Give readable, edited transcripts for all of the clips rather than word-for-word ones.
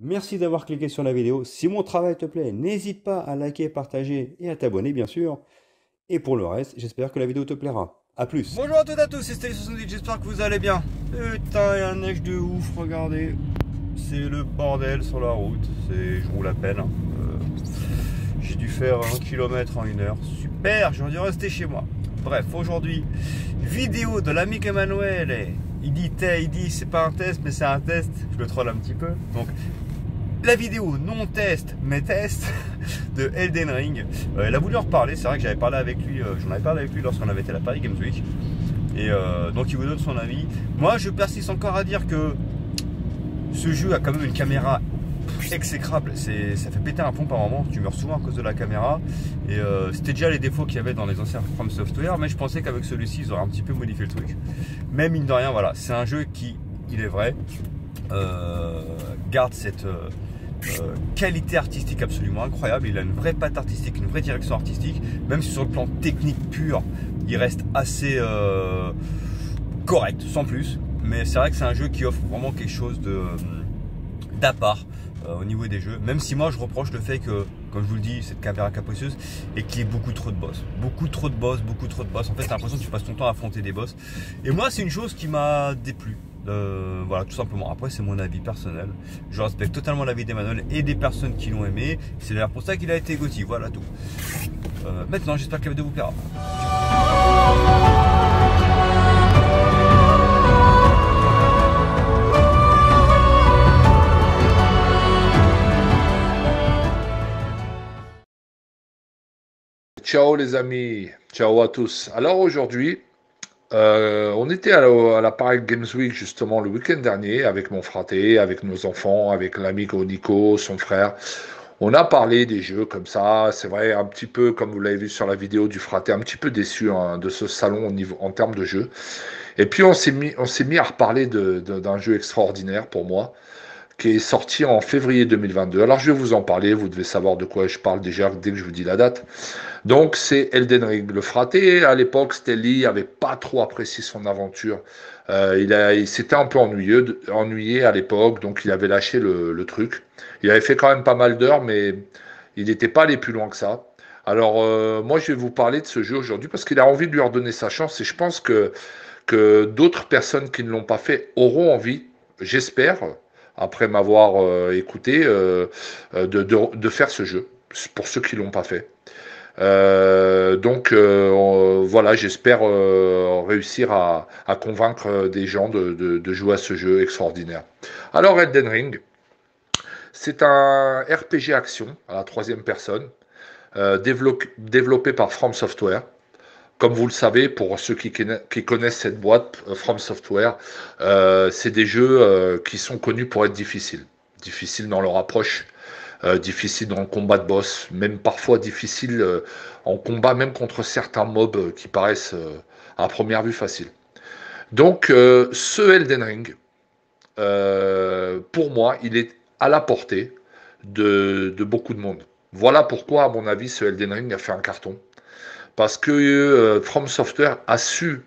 Merci d'avoir cliqué sur la vidéo. Si mon travail te plaît, n'hésite pas à liker, partager et à t'abonner, bien sûr. Et pour le reste, j'espère que la vidéo te plaira. A plus. Bonjour à toutes et à tous, c'est Steli78, j'espère que vous allez bien. Putain, il y a un neige de ouf, regardez. C'est le bordel sur la route, je roule à peine. J'ai dû faire 1 km en 1 heure. Super, j'aurais dû rester chez moi. Bref, aujourd'hui, vidéo de l'amic Emmanuel. Il dit c'est pas un test, mais c'est un test. Je le troll un petit peu. Donc, la vidéo non test, mais test de Elden Ring. Elle a voulu en reparler. C'est vrai que j'avais parlé avec lui. J'en avais parlé avec lui lorsqu'on avait été à la Paris Games Week. Et donc, il vous donne son avis. Moi, je persiste encore à dire que ce jeu a quand même une caméra exécrable, ça fait péter un plomb par moment, tu meurs souvent à cause de la caméra et c'était déjà les défauts qu'il y avait dans les anciens From Software, mais je pensais qu'avec celui-ci ils auraient un petit peu modifié le truc, mais mine de rien voilà, c'est un jeu qui, il est vrai, garde cette qualité artistique absolument incroyable, il a une vraie patte artistique, une vraie direction artistique, même si sur le plan technique pur, il reste assez correct, sans plus, mais c'est vrai que c'est un jeu qui offre vraiment quelque chose d'à part au niveau des jeux, même si moi je reproche le fait que, comme je vous le dis, cette caméra capricieuse et qu'il y ait beaucoup trop de boss, beaucoup trop de boss. En fait, t'as l'impression que tu passes ton temps à affronter des boss. Et moi, c'est une chose qui m'a déplu. Voilà, tout simplement. Après, c'est mon avis personnel. Je respecte totalement l'avis d'Emmanuel et des personnes qui l'ont aimé. C'est d'ailleurs pour ça qu'il a été GOTY. Voilà tout. Maintenant, j'espère que la vidéo vous plaira. Ciao les amis, ciao à tous. Alors aujourd'hui, on était à la Paris Games Week justement le week-end dernier avec mon fraté, avec nos enfants, avec l'amico Nico, son frère. On a parlé des jeux comme ça, c'est vrai, un petit peu comme vous l'avez vu sur la vidéo du fraté, un petit peu déçu hein, de ce salon en termes de jeux. Et puis on s'est mis à reparler d'un jeu extraordinaire pour moi qui est sorti en février 2022. Alors je vais vous en parler, vous devez savoir de quoi je parle déjà dès que je vous dis la date. Donc c'est Elden Ring. Le fraté, à l'époque, Stelly n'avait pas trop apprécié son aventure. Il s'était un peu ennuyé à l'époque, donc il avait lâché le truc. Il avait fait quand même pas mal d'heures, mais il n'était pas allé plus loin que ça. Alors moi je vais vous parler de ce jeu aujourd'hui parce qu'il a envie de lui redonner sa chance et je pense que d'autres personnes qui ne l'ont pas fait auront envie, j'espère, après m'avoir écouté, de faire ce jeu, pour ceux qui ne l'ont pas fait. Voilà, j'espère réussir à convaincre des gens de jouer à ce jeu extraordinaire. Alors Elden Ring, c'est un RPG action à la troisième personne, développé par From Software. Comme vous le savez, pour ceux qui connaissent cette boîte, From Software, c'est des jeux qui sont connus pour être difficiles. Difficiles dans leur approche, difficiles dans le combat de boss, même parfois difficiles en combat, même contre certains mobs qui paraissent à première vue faciles. Donc, ce Elden Ring, pour moi, il est à la portée de beaucoup de monde. Voilà pourquoi, à mon avis, ce Elden Ring a fait un carton. Parce que From Software a su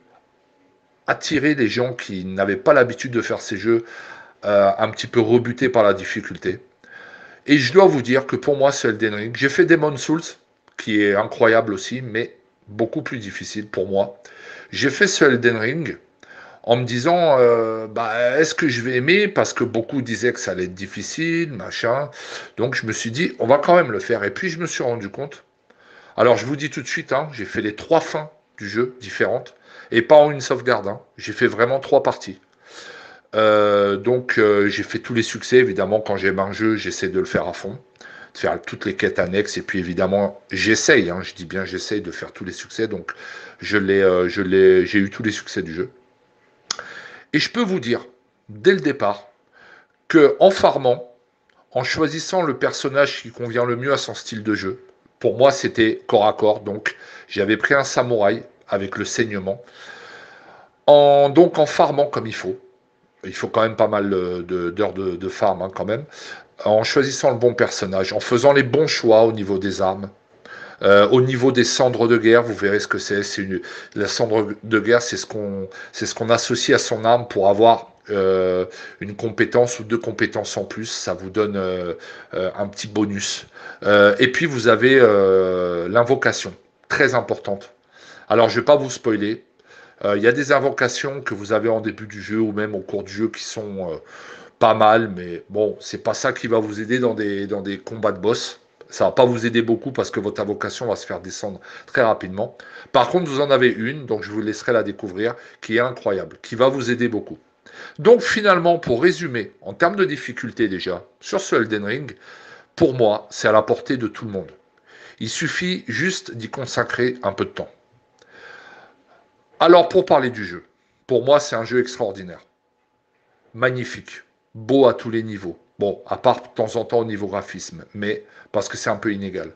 attirer les gens qui n'avaient pas l'habitude de faire ces jeux un petit peu rebutés par la difficulté. Et je dois vous dire que pour moi, c'est Elden Ring. J'ai fait Demon's Souls, qui est incroyable aussi, mais beaucoup plus difficile pour moi. J'ai fait ce Elden Ring en me disant, est-ce que je vais aimer? Parce que beaucoup disaient que ça allait être difficile, machin. Donc je me suis dit, on va quand même le faire. Et puis je me suis rendu compte. Alors je vous dis tout de suite, hein, j'ai fait les 3 fins du jeu différentes. Et pas en une sauvegarde. Hein. J'ai fait vraiment 3 parties. J'ai fait tous les succès. Évidemment, quand j'aime un jeu, j'essaie de le faire à fond, de faire toutes les quêtes annexes. Et puis évidemment, j'essaye, hein, je dis bien j'essaye de faire tous les succès. Donc j'ai eu tous les succès du jeu. Et je peux vous dire, dès le départ, que en farmant, en choisissant le personnage qui convient le mieux à son style de jeu, pour moi c'était corps à corps. Donc j'avais pris un samouraï avec le saignement. Donc en farmant comme il faut quand même pas mal d'heures de farm hein, quand même, en choisissant le bon personnage, en faisant les bons choix au niveau des armes, au niveau des cendres de guerre, vous verrez ce que c'est. La cendre de guerre, c'est ce qu'on associe à son arme pour avoir une compétence ou 2 compétences en plus, ça vous donne un petit bonus. Et puis vous avez l'invocation, très importante. Alors je vais pas vous spoiler. Il y a des invocations que vous avez en début du jeu ou même au cours du jeu qui sont pas mal, mais bon, c'est pas ça qui va vous aider dans des combats de boss. Ça va pas vous aider beaucoup parce que votre invocation va se faire descendre très rapidement. Par contre, vous en avez une, donc je vous laisserai la découvrir, qui est incroyable, qui va vous aider beaucoup. Donc finalement, pour résumer, en termes de difficulté déjà, sur ce Elden Ring, pour moi, c'est à la portée de tout le monde. Il suffit juste d'y consacrer un peu de temps. Alors pour parler du jeu, pour moi c'est un jeu extraordinaire, magnifique, beau à tous les niveaux. Bon, à part de temps en temps au niveau graphisme, mais parce que c'est un peu inégal.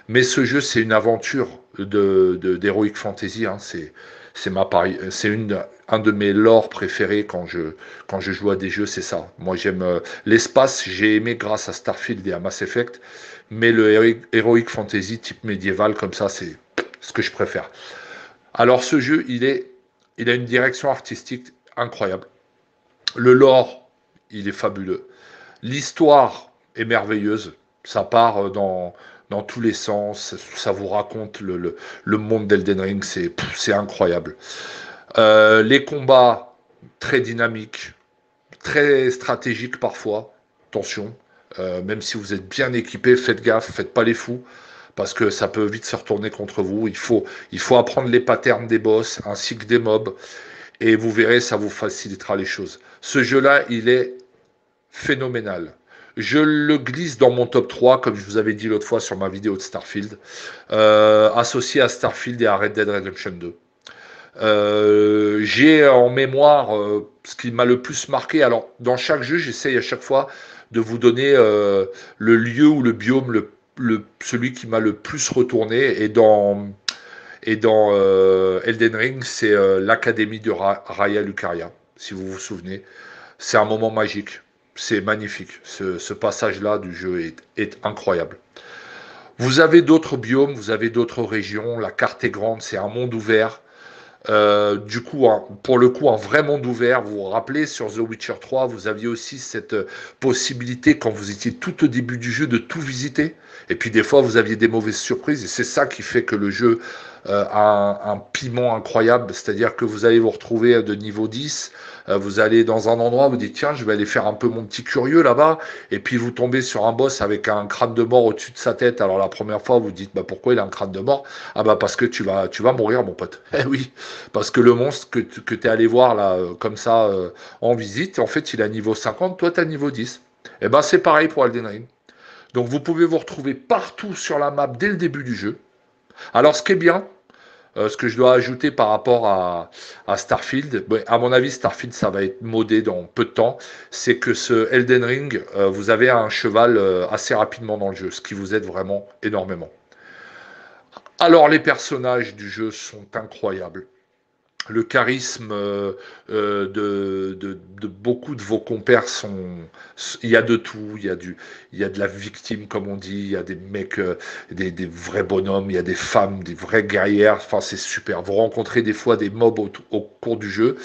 Mais ce jeu c'est une aventure d'Heroic Fantasy, hein, c'est un de mes lores préférés quand je joue à des jeux, c'est ça. Moi j'aime l'espace, j'ai aimé grâce à Starfield et à Mass Effect, mais le Heroic Fantasy type médiéval comme ça, c'est ce que je préfère. Alors ce jeu, il a une direction artistique incroyable. Le lore, il est fabuleux. L'histoire est merveilleuse. Ça part dans tous les sens. Ça vous raconte le monde d'Elden Ring. C'est incroyable. Les combats, très dynamiques, très stratégiques parfois. Attention, même si vous êtes bien équipé, faites gaffe, faites pas les fous parce que ça peut vite se retourner contre vous. Il faut apprendre les patterns des boss ainsi que des mobs, et vous verrez, ça vous facilitera les choses. Ce jeu-là, il est phénoménal. Je le glisse dans mon top 3, comme je vous avais dit l'autre fois sur ma vidéo de Starfield, associé à Starfield et à Red Dead Redemption 2. J'ai en mémoire ce qui m'a le plus marqué. Alors, dans chaque jeu, j'essaye à chaque fois de vous donner le lieu ou le biome, celui qui m'a le plus retourné. Et dans Elden Ring, c'est l'académie de Raya Lucaria, si vous vous souvenez. C'est un moment magique. C'est magnifique. Ce passage-là du jeu est incroyable. Vous avez d'autres biomes, vous avez d'autres régions. La carte est grande, c'est un monde ouvert. Du coup, pour le coup, un vrai monde ouvert. Vous vous rappelez, sur The Witcher 3, vous aviez aussi cette possibilité, quand vous étiez tout au début du jeu, de tout visiter. Et puis des fois, vous aviez des mauvaises surprises. Et c'est ça qui fait que le jeu a un piment incroyable. C'est-à-dire que vous allez vous retrouver de niveau 10. Vous allez dans un endroit, vous dites, tiens, je vais aller faire un peu mon petit curieux là-bas. Et puis vous tombez sur un boss avec un crâne de mort au-dessus de sa tête. Alors la première fois, vous dites, bah, pourquoi il a un crâne de mort? Ah bah parce que tu vas mourir, mon pote. Eh oui, parce que le monstre que tu es allé voir là, comme ça, en visite, en fait, il a niveau 50, toi, tu as niveau 10. Et ben c'est pareil pour Elden Ring. Donc vous pouvez vous retrouver partout sur la map dès le début du jeu. Alors ce qui est bien, ce que je dois ajouter par rapport à Starfield, bon, à mon avis, Starfield, ça va être modé dans peu de temps, c'est que ce Elden Ring, vous avez un cheval assez rapidement dans le jeu, ce qui vous aide vraiment énormément. Alors les personnages du jeu sont incroyables. Le charisme de beaucoup de vos compères il y a de tout, il y a de la victime comme on dit, il y a des mecs, des vrais bonhommes, il y a des femmes, des vraies guerrières, enfin c'est super. Vous rencontrez des fois des mobs au cours du jeu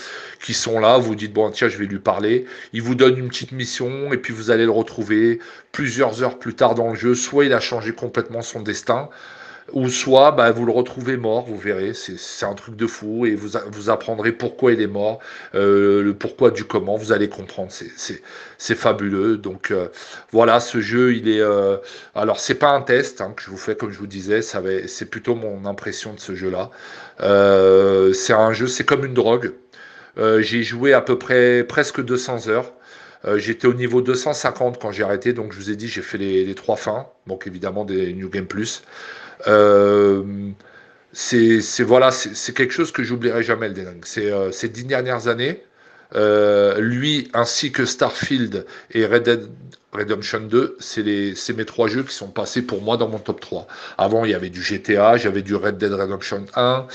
qui sont là, vous dites bon tiens je vais lui parler, il vous donne une petite mission et puis vous allez le retrouver plusieurs heures plus tard dans le jeu, soit il a changé complètement son destin, ou soit bah, vous le retrouvez mort, vous verrez, c'est un truc de fou, et vous apprendrez pourquoi il est mort, le pourquoi du comment, vous allez comprendre, c'est fabuleux. Donc voilà, ce jeu, il est... alors c'est pas un test hein, que je vous fais, comme je vous disais, c'est plutôt mon impression de ce jeu-là. C'est un jeu, c'est comme une drogue. J'ai joué à peu près presque 200 heures. J'étais au niveau 250 quand j'ai arrêté, donc je vous ai dit j'ai fait les trois fins, donc évidemment des New Game Plus. Euh, voilà, c'est quelque chose que j'oublierai jamais, Elden Ring. C'est ces 10 dernières années, lui ainsi que Starfield et Red Dead Redemption 2, c'est mes trois jeux qui sont passés pour moi dans mon top 3. Avant, il y avait du GTA, j'avais du Red Dead Redemption 1,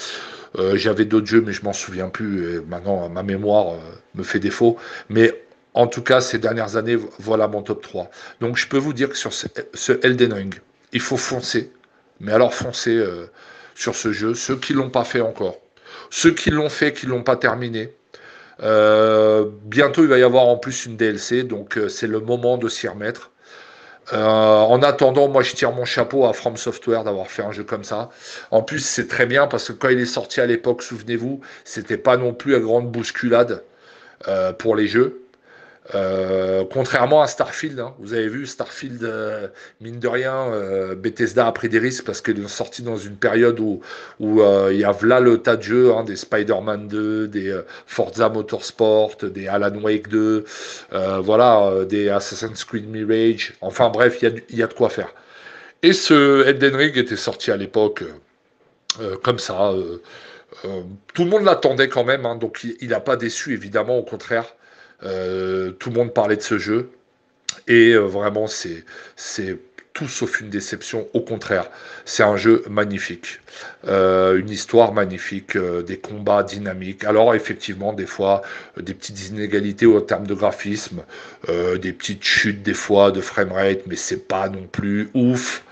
j'avais d'autres jeux, mais je m'en souviens plus. Et maintenant, ma mémoire me fait défaut. Mais en tout cas, ces dernières années, voilà mon top 3. Donc, je peux vous dire que sur ce Elden Ring, il faut foncer. Mais alors, foncez sur ce jeu. Ceux qui l'ont pas fait encore. Ceux qui l'ont fait, qui l'ont pas terminé. Bientôt, il va y avoir en plus une DLC, donc c'est le moment de s'y remettre. En attendant, moi je tire mon chapeau à From Software d'avoir fait un jeu comme ça. En plus, c'est très bien parce que quand il est sorti à l'époque, souvenez-vous, c'était pas non plus à grande bousculade pour les jeux. Contrairement à Starfield, hein. Vous avez vu Starfield, mine de rien, Bethesda a pris des risques parce qu'ils l'ont sorti dans une période où il y a là le tas de jeux, hein, des Spider-Man 2, des Forza Motorsport, des Alan Wake 2, voilà, des Assassin's Creed Mirage. Enfin bref, il y a de quoi faire. Et ce Elden Ring était sorti à l'époque comme ça. Tout le monde l'attendait quand même, hein, donc il n'a pas déçu évidemment, au contraire. Tout le monde parlait de ce jeu et vraiment c'est tout sauf une déception. Au contraire, c'est un jeu magnifique, une histoire magnifique, des combats dynamiques. Alors effectivement, des fois, des petites inégalités en termes de graphisme, des petites chutes des fois de framerate, mais c'est pas non plus ouf.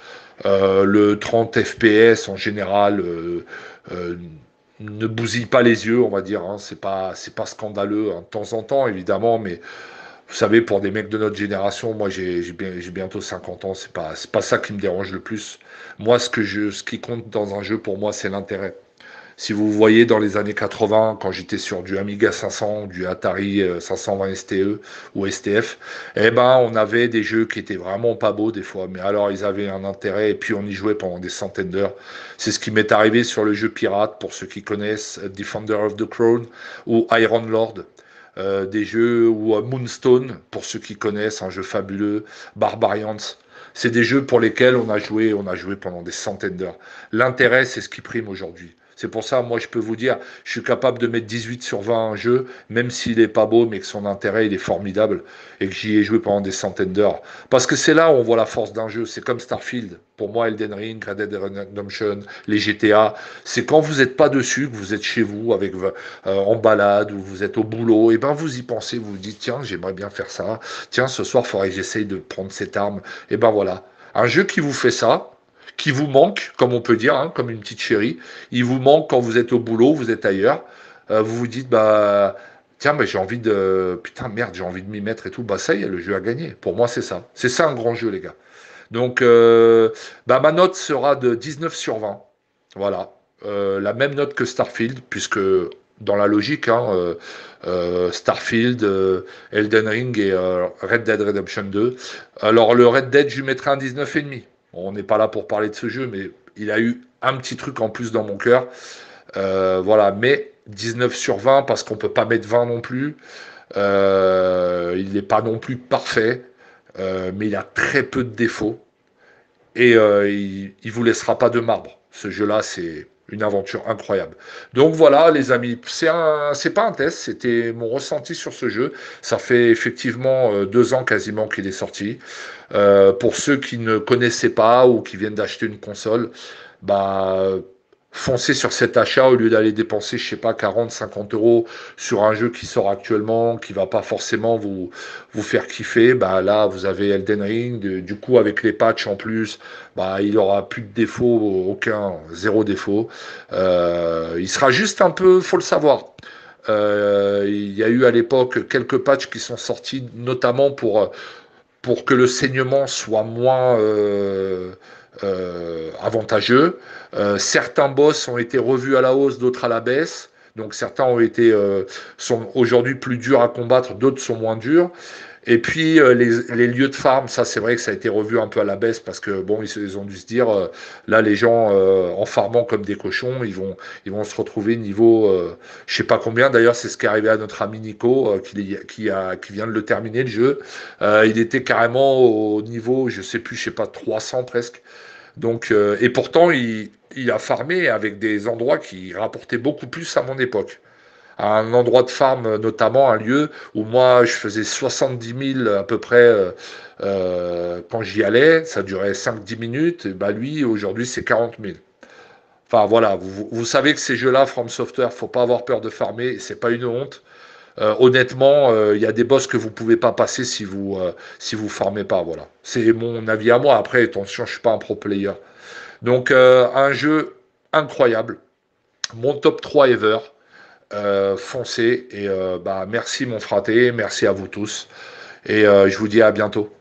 Le 30 FPS en général euh, ne bousille pas les yeux, on va dire. Hein. C'est pas scandaleux, hein, de temps en temps évidemment, mais vous savez, pour des mecs de notre génération, moi j'ai bientôt 50 ans, c'est pas ça qui me dérange le plus. Moi, ce qui compte dans un jeu pour moi, c'est l'intérêt. Si vous voyez dans les années 80, quand j'étais sur du Amiga 500, du Atari 520 STE ou STF, eh ben on avait des jeux qui étaient vraiment pas beaux des fois, mais alors ils avaient un intérêt et puis on y jouait pendant des centaines d'heures. C'est ce qui m'est arrivé sur le jeu Pirate, pour ceux qui connaissent Defender of the Crown ou Iron Lord. Des jeux ou Moonstone, pour ceux qui connaissent, un jeu fabuleux, Barbarians. C'est des jeux pour lesquels on a joué pendant des centaines d'heures. L'intérêt, c'est ce qui prime aujourd'hui. C'est pour ça, moi, je peux vous dire, je suis capable de mettre 18 sur 20 à un jeu, même s'il est pas beau, mais que son intérêt, il est formidable, et que j'y ai joué pendant des centaines d'heures. Parce que c'est là où on voit la force d'un jeu. C'est comme Starfield. Pour moi, Elden Ring, Red Dead Redemption, les GTA, c'est quand vous n'êtes pas dessus, que vous êtes chez vous, en balade, ou vous êtes au boulot, et ben vous y pensez, vous vous dites, tiens, j'aimerais bien faire ça. Tiens, ce soir, il faudrait que j'essaye de prendre cette arme. Et ben voilà. Un jeu qui vous fait ça, qui vous manque, comme on peut dire, hein, comme une petite chérie. Il vous manque quand vous êtes au boulot, vous êtes ailleurs. Vous vous dites, bah, tiens, bah, j'ai envie de. Putain, merde, j'ai envie de m'y mettre et tout. Bah, ça y est, le jeu a gagné. Pour moi, c'est ça. C'est ça un grand jeu, les gars. Donc, bah, ma note sera de 19 sur 20. Voilà. La même note que Starfield, puisque dans la logique, hein, Starfield, Elden Ring et Red Dead Redemption 2. Alors, le Red Dead, je lui mettrai un 19,5. On n'est pas là pour parler de ce jeu, mais il a eu un petit truc en plus dans mon cœur. Voilà, mais 19 sur 20 parce qu'on peut pas mettre 20 non plus. Il n'est pas non plus parfait, mais il a très peu de défauts et il vous laissera pas de marbre. Ce jeu-là, c'est une aventure incroyable. Donc voilà, les amis, c'est pas un test, c'était mon ressenti sur ce jeu. Ça fait effectivement 2 ans quasiment qu'il est sorti. Pour ceux qui ne connaissaient pas ou qui viennent d'acheter une console, bah foncez sur cet achat au lieu d'aller dépenser, je sais pas, 40, 50 euros sur un jeu qui sort actuellement, qui va pas forcément vous faire kiffer. Bah là, vous avez Elden Ring. Du coup, avec les patchs en plus, bah il aura plus de défauts, aucun, zéro défaut. Il sera juste un peu, faut le savoir. Il y a eu à l'époque quelques patchs qui sont sortis, notamment pour que le saignement soit moins avantageux. Certains boss ont été revus à la hausse, d'autres à la baisse. Donc certains sont aujourd'hui plus durs à combattre, d'autres sont moins durs. Et puis les lieux de farm, ça c'est vrai que ça a été revu un peu à la baisse parce que bon, ils ont dû se dire là les gens en farmant comme des cochons, ils vont se retrouver niveau je sais pas combien. D'ailleurs, c'est ce qui est arrivé à notre ami Nico qui vient de le terminer le jeu. Il était carrément au niveau, je sais plus, je sais pas 300 presque. Donc et pourtant il a farmé avec des endroits qui rapportaient beaucoup plus à mon époque, à un endroit de farm, notamment un lieu où moi je faisais 70 000 à peu près quand j'y allais, ça durait 5-10 minutes, et bah lui aujourd'hui c'est 40 000. Enfin voilà, vous savez que ces jeux-là, From Software, faut pas avoir peur de farmer, c'est pas une honte. Honnêtement, il y a des boss que vous pouvez pas passer si vous farmez pas, voilà. C'est mon avis à moi. Après, attention, je suis pas un pro player. Donc un jeu incroyable, mon top 3 ever. foncez et bah merci mon fraté, merci à vous tous et je vous dis à bientôt.